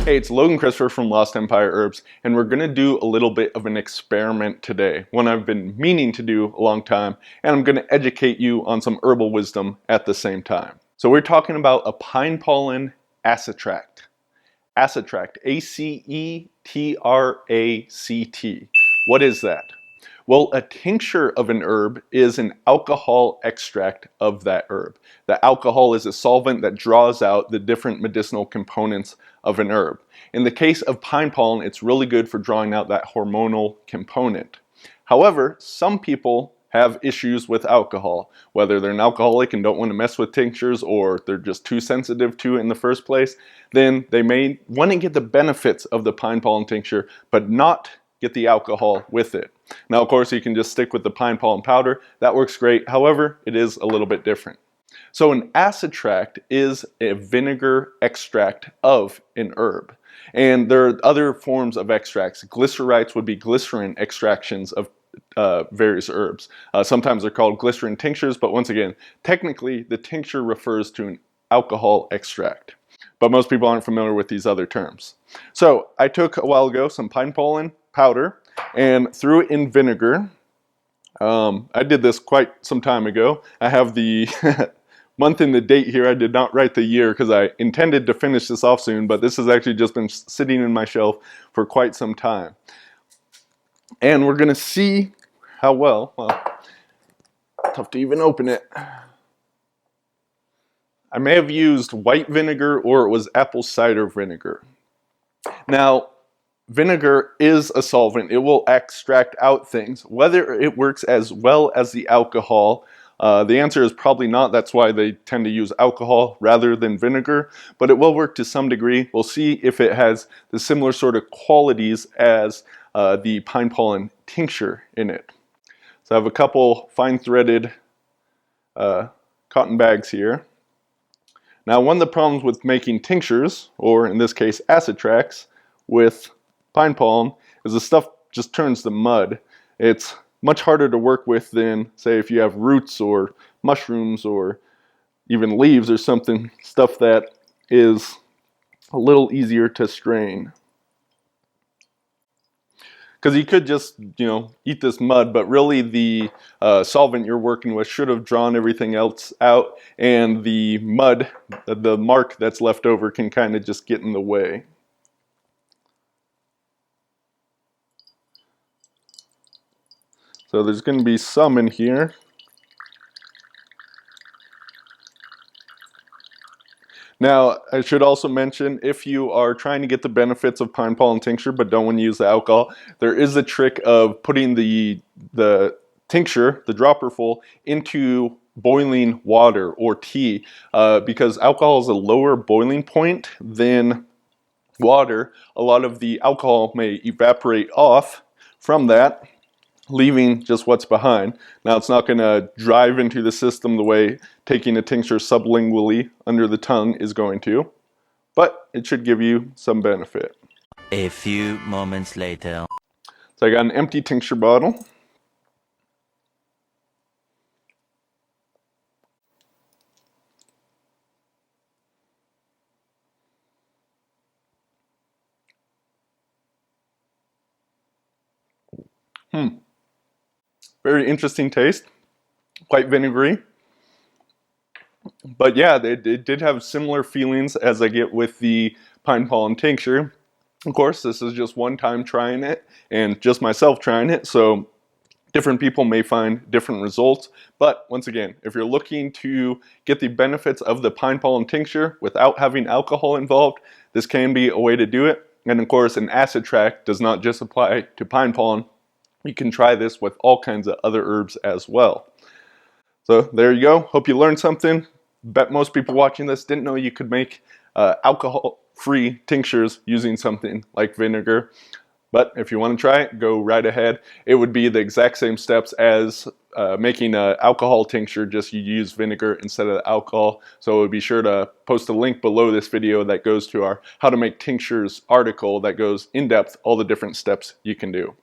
Hey, it's Logan Christopher from Lost Empire Herbs, and we're going to do a little bit of an experiment today, one I've been meaning to do a long time, and I'm going to educate you on some herbal wisdom at the same time. So we're talking about a Pine Pollen Acetract. Acetract, A-C-E-T-R-A-C-T. What is that? Well, a tincture of an herb is an alcohol extract of that herb. The alcohol is a solvent that draws out the different medicinal components of an herb. In the case of pine pollen, it's really good for drawing out that hormonal component. However, some people have issues with alcohol, whether they're an alcoholic and don't want to mess with tinctures or they're just too sensitive to it in the first place, then they may want to get the benefits of the pine pollen tincture, but not get the alcohol with it. Now, of course, you can just stick with the pine pollen powder. That works great. However, it is a little bit different. So an acetract is a vinegar extract of an herb. And there are other forms of extracts. Glycerites would be glycerin extractions of various herbs. Sometimes they're called glycerin tinctures, but once again, technically the tincture refers to an alcohol extract. But most people aren't familiar with these other terms. So I took a while ago some pine pollen powder and threw it in vinegar. I did this quite some time ago. I have the month and the date here. I did not write the year because I intended to finish this off soon, but this has actually just been sitting in my shelf for quite some time. And we're going to see how well, tough to even open it. I may have used white vinegar or it was apple cider vinegar. Now, vinegar is a solvent. It will extract out things. Whether it works as well as the alcohol, the answer is probably not. That's why they tend to use alcohol rather than vinegar, but it will work to some degree. We'll see if it has the similar sort of qualities as the pine pollen tincture in it. So I have a couple fine threaded cotton bags here. Now, one of the problems with making tinctures, or in this case acetracts, with pine pollen is the stuff just turns to mud. It's much harder to work with than, say, if you have roots or mushrooms or even leaves or something, stuff that is a little easier to strain. Because you could just, eat this mud, but really the solvent you're working with should have drawn everything else out, and the mud, the mark that's left over, can kind of just get in the way. So there's going to be some in here. Now, I should also mention, if you are trying to get the benefits of pine pollen tincture but don't want to use the alcohol, there is a trick of putting the tincture, the dropper full, into boiling water or tea. Because alcohol is a lower boiling point than water, a lot of the alcohol may evaporate off from that, leaving just what's behind. Now, it's not going to drive into the system the way taking a tincture sublingually under the tongue is going to, but it should give you some benefit. A few moments later. So I got an empty tincture bottle. Very interesting taste, quite vinegary. But yeah, it did have similar feelings as I get with the pine pollen tincture. Of course, this is just one time trying it and just myself trying it, so different people may find different results. But once again, if you're looking to get the benefits of the pine pollen tincture without having alcohol involved, this can be a way to do it. And of course, an acetract does not just apply to pine pollen. You can try this with all kinds of other herbs as well. So there you go. Hope you learned something. Bet most people watching this didn't know you could make alcohol-free tinctures using something like vinegar. But if you want to try it, go right ahead. It would be the exact same steps as making an alcohol tincture, just you use vinegar instead of alcohol. So be sure to post a link below this video that goes to our How to Make Tinctures article that goes in depth all the different steps you can do.